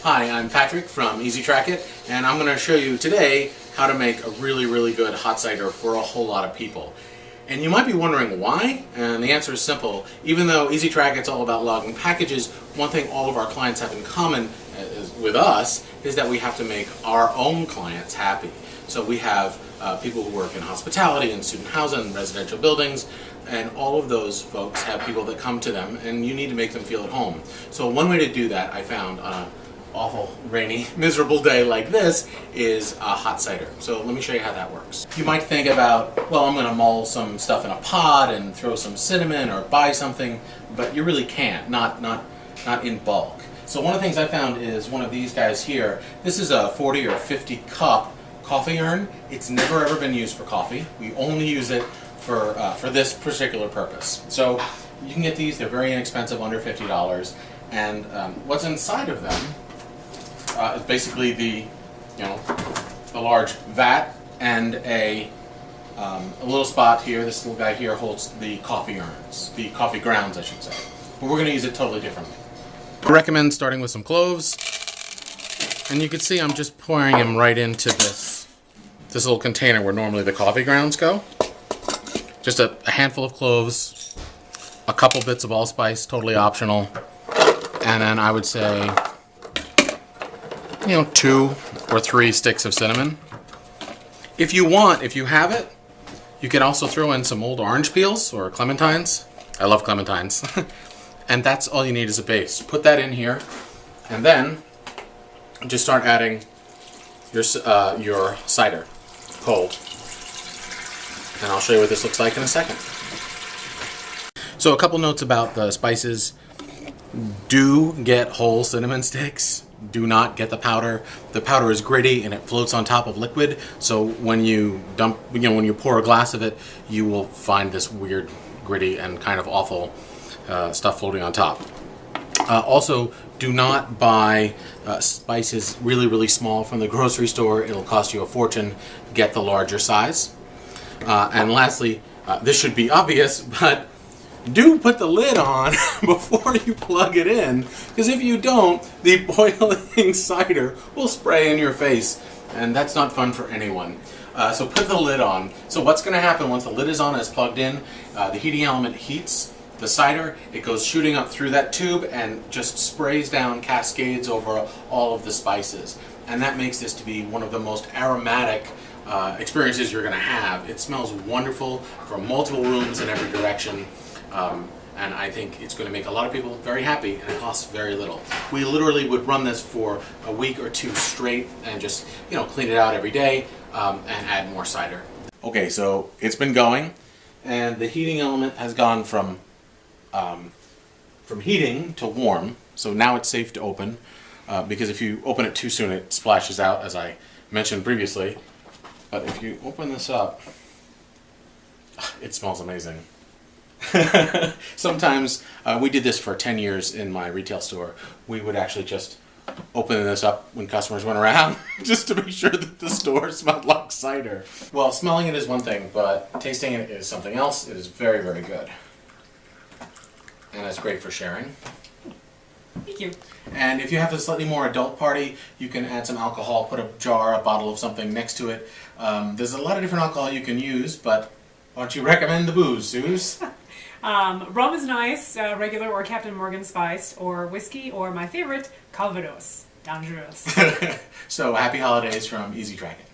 Hi, I'm Patrick from Easy Track It, and I'm going to show you today how to make a really good hot cider for a whole lot of people. And you might be wondering why, and the answer is simple. Even though Easy Track It's all about logging packages, one thing all of our clients have in common with us is that we have to make our own clients happy. So we have people who work in hospitality and student housing and residential buildings, and all of those folks have people that come to them, and you need to make them feel at home. So one way to do that, I found on an awful, rainy, miserable day like this, is a hot cider. So let me show you how that works. You might think about, well, I'm going to mull some stuff in a pot and throw some cinnamon or buy something, but you really can't, not in bulk. So one of the things I found is one of these guys here. This is a 40 or 50 cup coffee urn. It's never ever been used for coffee. We only use it for this particular purpose. So you can get these, they're very inexpensive, under $50, and what's inside of them is basically the large vat and a little spot here. This little guy here holds the coffee urns, the coffee grounds I should say. But we're going to use it totally differently. I recommend starting with some cloves, and you can see I'm just pouring them right into this little container where normally the coffee grounds go. Just a handful of cloves, a couple bits of allspice, totally optional, and then I would say 2 or 3 sticks of cinnamon. If you have it, you can also throw in some old orange peels or clementines. I love clementines. And that's all you need as a base. Put that in here, and then just start adding your cider cold. And I'll show you what this looks like in a second. So a couple notes about the spices. Do get whole cinnamon sticks. Do not get the powder. The powder is gritty and it floats on top of liquid. So when you when you pour a glass of it, you will find this weird, gritty, and kind of awful stuff floating on top. Also, do not buy spices really small from the grocery store. It'll cost you a fortune. Get the larger size. And lastly, this should be obvious, but do put the lid on before you plug it in, because if you don't, the boiling cider will spray in your face, and that's not fun for anyone. So put the lid on. So what's going to happen once the lid is on and it's plugged in, the heating element heats the cider, it goes shooting up through that tube and just sprays down, cascades over all of the spices. And that makes this to be one of the most aromatic experiences you're going to have. It smells wonderful from multiple rooms in every direction. And I think it's going to make a lot of people very happy, and it costs very little. We literally would run this for a week or 2 straight and just clean it out every day and add more cider. Okay, so it's been going, and the heating element has gone from heating to warm, so now it's safe to open, because if you open it too soon it splashes out, as I mentioned previously. But if you open this up, it smells amazing. Sometimes, we did this for 10 years in my retail store. We would actually just open this up when customers went around just to make sure that the store smelled like cider. Well, smelling it is one thing, but tasting it is something else. It is very good. And it's great for sharing. Thank you. And if you have a slightly more adult party, you can add some alcohol, put a bottle of something next to it. There's a lot of different alcohol you can use, but why don't you recommend the booze, Suze? Rum is nice, regular or Captain Morgan spiced, or whiskey, or my favorite, Calvados. Dangerous. So happy holidays from Easy Track It.